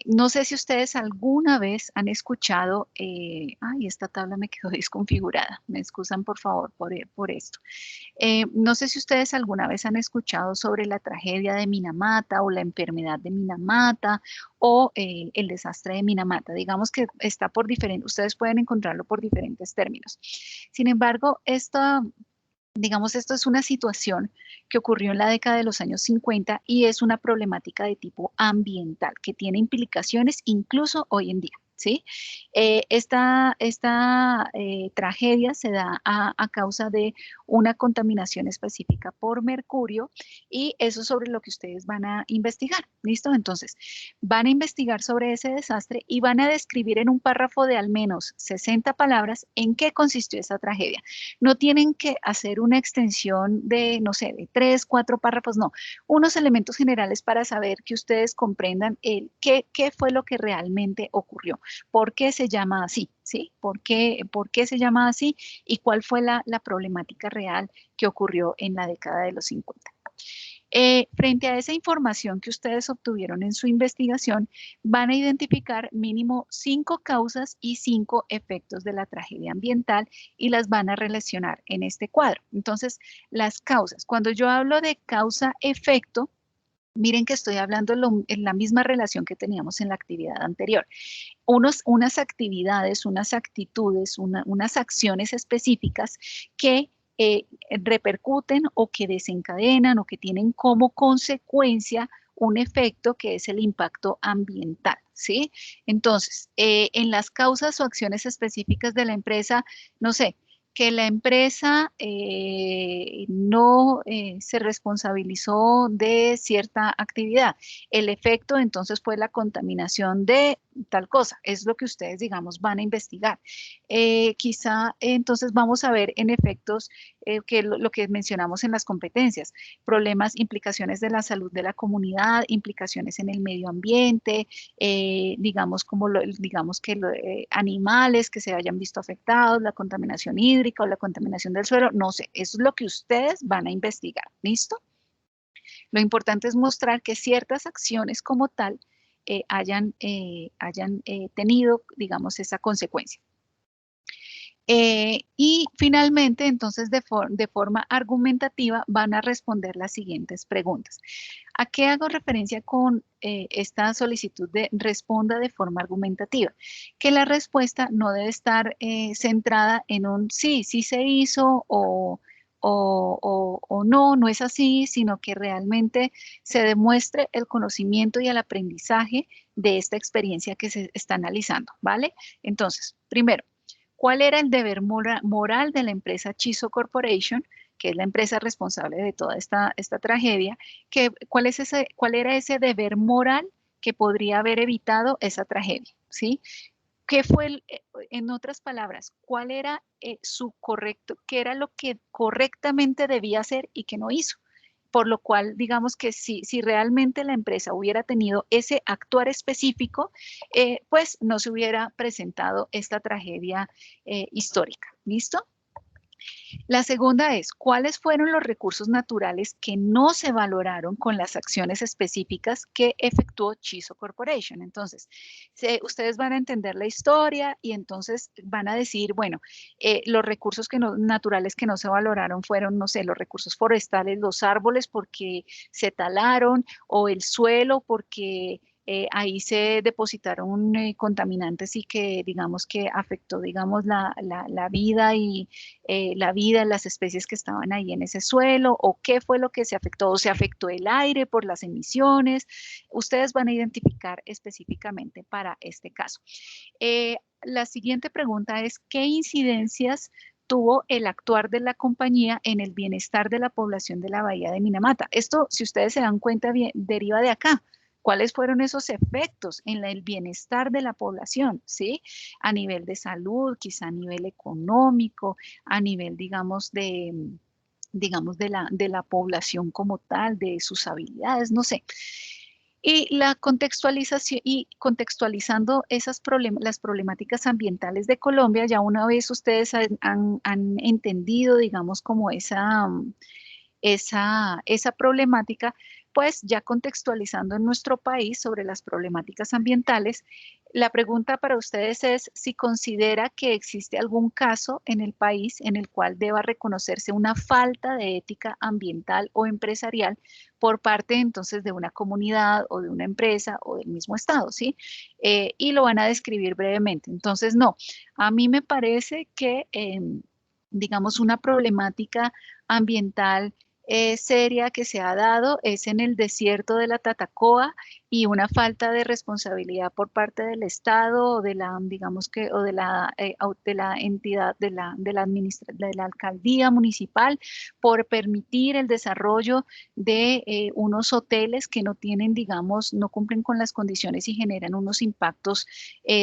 No sé si ustedes alguna vez han escuchado, ay, esta tabla me quedó desconfigurada, me excusan por favor por esto. No sé si ustedes alguna vez han escuchado sobre la tragedia de Minamata o la enfermedad de Minamata o el desastre de Minamata. Digamos que está por diferente, ustedes pueden encontrarlo por diferentes términos. Sin embargo, digamos, esto es una situación que ocurrió en la década de los años 50 y es una problemática de tipo ambiental que tiene implicaciones incluso hoy en día. ¿Sí? Esta tragedia se da a causa de una contaminación específica por mercurio y eso es sobre lo que ustedes van a investigar. ¿Listo? Entonces, van a investigar sobre ese desastre y van a describir en un párrafo de al menos 60 palabras en qué consistió esa tragedia. No tienen que hacer una extensión de, no sé, de 3, 4 párrafos, no. Unos elementos generales para saber que ustedes comprendan qué fue lo que realmente ocurrió, por qué se llama así, ¿sí? ¿Por qué se llama así y cuál fue la problemática real que ocurrió en la década de los 50. Frente a esa información que ustedes obtuvieron en su investigación, van a identificar mínimo 5 causas y 5 efectos de la tragedia ambiental y las van a relacionar en este cuadro. Entonces, las causas. Cuando yo hablo de causa-efecto, miren que estoy hablando en la misma relación que teníamos en la actividad anterior. Unas actividades, unas actitudes, unas acciones específicas que repercuten o que desencadenan o que tienen como consecuencia un efecto que es el impacto ambiental, ¿sí? Entonces, en las causas o acciones específicas de la empresa, no sé, que la empresa no se responsabilizó de cierta actividad. El efecto entonces fue la contaminación de tal cosa, es lo que ustedes, digamos, van a investigar. Quizá entonces vamos a ver en efectos que lo que mencionamos en las competencias, problemas, implicaciones de la salud de la comunidad, implicaciones en el medio ambiente, digamos, digamos que animales que se hayan visto afectados, la contaminación hídrica o la contaminación del suelo, no sé, eso es lo que ustedes van a investigar, ¿listo? Lo importante es mostrar que ciertas acciones como tal hayan tenido, digamos, esa consecuencia. Y finalmente, entonces, de forma argumentativa, van a responder las siguientes preguntas. ¿A qué hago referencia con esta solicitud de responda de forma argumentativa? Que la respuesta no debe estar centrada en un sí, sí se hizo o no, no es así, sino que realmente se demuestre el conocimiento y el aprendizaje de esta experiencia que se está analizando, ¿vale? Entonces, primero, ¿cuál era el deber moral de la empresa Chiso Corporation, que es la empresa responsable de toda esta tragedia? ¿Cuál era ese deber moral que podría haber evitado esa tragedia? ¿Sí? En otras palabras, cuál era qué era lo que correctamente debía hacer y que no hizo? Por lo cual, digamos que si realmente la empresa hubiera tenido ese actuar específico, pues no se hubiera presentado esta tragedia histórica. ¿Listo? La segunda es, ¿cuáles fueron los recursos naturales que no se valoraron con las acciones específicas que efectuó Chiso Corporation? Entonces, ustedes van a entender la historia y entonces van a decir, bueno, los recursos naturales que no se valoraron fueron, no sé, los recursos forestales, los árboles porque se talaron o el suelo porque ahí se depositaron contaminantes y que digamos que afectó digamos la vida y la vida, las especies que estaban ahí en ese suelo, o qué fue lo que se afectó, o se afectó el aire por las emisiones. Ustedes van a identificar específicamente para este caso. La siguiente pregunta es, ¿qué incidencias tuvo el actuar de la compañía en el bienestar de la población de la bahía de Minamata? Esto, si ustedes se dan cuenta, deriva de acá. ¿Cuáles fueron esos efectos en el bienestar de la población? ¿Sí? A nivel de salud, quizá a nivel económico, a nivel, digamos, de la población como tal, de sus habilidades, no sé. Y la contextualización y contextualizando las problemáticas ambientales de Colombia, ya una vez ustedes han entendido, digamos, como esa problemática, pues ya contextualizando en nuestro país sobre las problemáticas ambientales, la pregunta para ustedes es si considera que existe algún caso en el país en el cual deba reconocerse una falta de ética ambiental o empresarial por parte entonces de una comunidad o de una empresa o del mismo estado, ¿sí? Y lo van a describir brevemente. Entonces, no, a mí me parece que, digamos, una problemática ambiental seria que se ha dado es en el desierto de la Tatacoa y una falta de responsabilidad por parte del Estado o de la, digamos que, o de la entidad, de la alcaldía municipal por permitir el desarrollo de unos hoteles que no tienen, digamos, no cumplen con las condiciones y generan unos impactos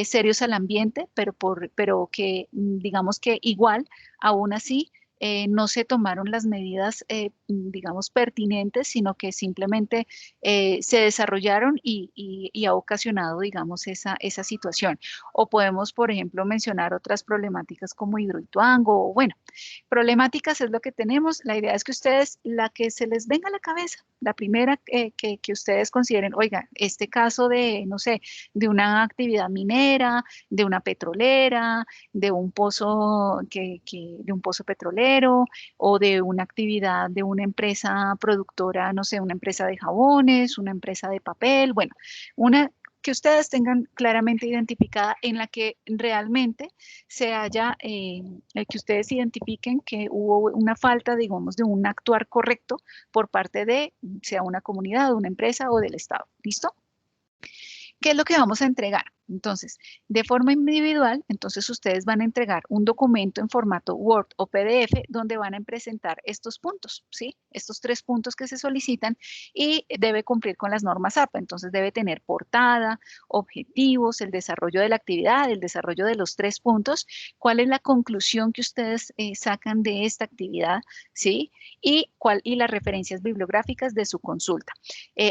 serios al ambiente, pero que, digamos que igual, aún así, no se tomaron las medidas, digamos, pertinentes, sino que simplemente se desarrollaron y ha ocasionado, digamos, esa situación. O podemos, por ejemplo, mencionar otras problemáticas como Hidroituango, o bueno, problemáticas es lo que tenemos. La idea es que ustedes, la que se les venga a la cabeza, la primera que ustedes consideren, oiga, este caso de, no sé, de una actividad minera, de una petrolera, de un pozo de un pozo petrolero o de una actividad de una empresa productora, no sé, una empresa de jabones, una empresa de papel, bueno, una que ustedes tengan claramente identificada en la que realmente se haya, que ustedes identifiquen que hubo una falta, digamos, de un actuar correcto por parte de, sea una comunidad, una empresa o del Estado. ¿Listo? ¿Qué es lo que vamos a entregar? Entonces, de forma individual, entonces ustedes van a entregar un documento en formato Word o PDF donde van a presentar estos puntos, ¿sí? Estos 3 puntos que se solicitan y debe cumplir con las normas APA. Entonces, debe tener portada, objetivos, el desarrollo de la actividad, el desarrollo de los 3 puntos, cuál es la conclusión que ustedes sacan de esta actividad, ¿sí? Y las referencias bibliográficas de su consulta.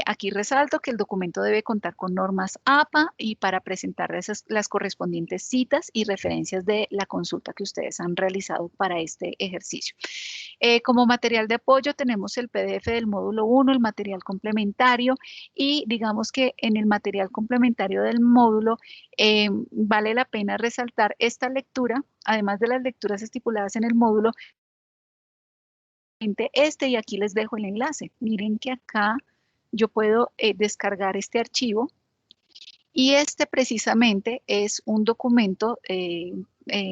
Aquí resalto que el documento debe contar con normas APA y para presentar las correspondientes citas y referencias de la consulta que ustedes han realizado para este ejercicio. Como material de apoyo tenemos el PDF del módulo 1, el material complementario y digamos que en el material complementario del módulo vale la pena resaltar esta lectura, además de las lecturas estipuladas en el módulo, y aquí les dejo el enlace. Miren que acá yo puedo descargar este archivo y este precisamente es un documento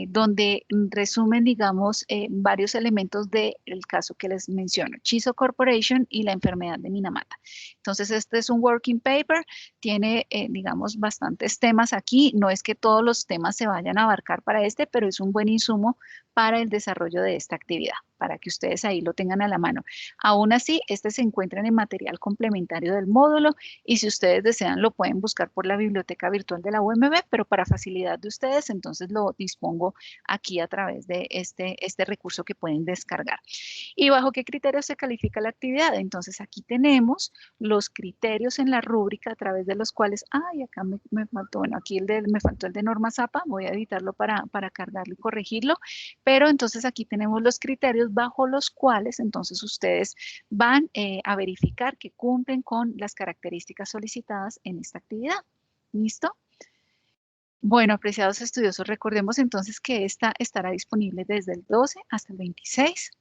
donde resumen, digamos, varios elementos del caso que les menciono, Chiso Corporation y la enfermedad de Minamata. Entonces, este es un working paper, tiene, digamos, bastantes temas aquí. No es que todos los temas se vayan a abarcar para este, pero es un buen insumo para el desarrollo de esta actividad, para que ustedes ahí lo tengan a la mano. Aún así, este se encuentra en el material complementario del módulo y si ustedes desean lo pueden buscar por la biblioteca virtual de la UMB, pero para facilidad de ustedes, entonces lo dispongo aquí a través de este recurso que pueden descargar. ¿Y bajo qué criterios se califica la actividad? Entonces aquí tenemos los criterios en la rúbrica a través de los cuales, ay, acá me faltó, bueno, aquí me faltó el de normas APA, voy a editarlo para cargarlo y corregirlo, pero entonces aquí tenemos los criterios bajo los cuales entonces ustedes van a verificar que cumplen con las características solicitadas en esta actividad. ¿Listo? Bueno, apreciados estudiosos, recordemos entonces que esta estará disponible desde el 12 hasta el 26.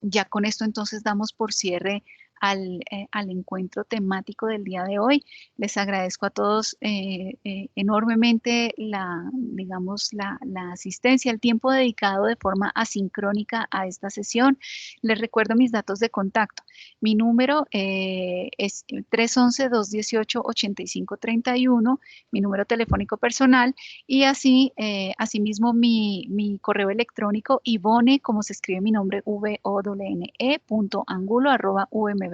Ya con esto entonces damos por cierre al encuentro temático del día de hoy. Les agradezco a todos enormemente digamos, la asistencia, el tiempo dedicado de forma asincrónica a esta sesión. Les recuerdo mis datos de contacto. Mi número es 311-218-8531, mi número telefónico personal y asimismo mi correo electrónico Ivone, como se escribe mi nombre, vone.angulo@umb.edu.co.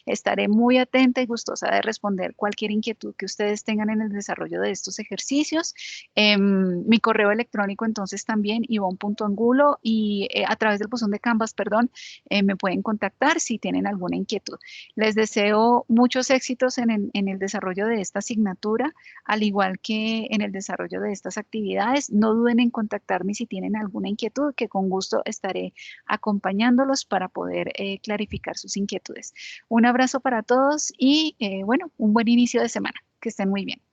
Estaré muy atenta y gustosa de responder cualquier inquietud que ustedes tengan en el desarrollo de estos ejercicios. Mi correo electrónico entonces también ivon.angulo y a través del buzón de Canvas, perdón, me pueden contactar si tienen alguna inquietud. Les deseo muchos éxitos en el desarrollo de esta asignatura, al igual que en el desarrollo de estas actividades. No duden en contactarme si tienen alguna inquietud, que con gusto estaré acompañándolos para poder clarificar clarificar sus inquietudes. Un abrazo para todos y bueno, un buen inicio de semana. Que estén muy bien.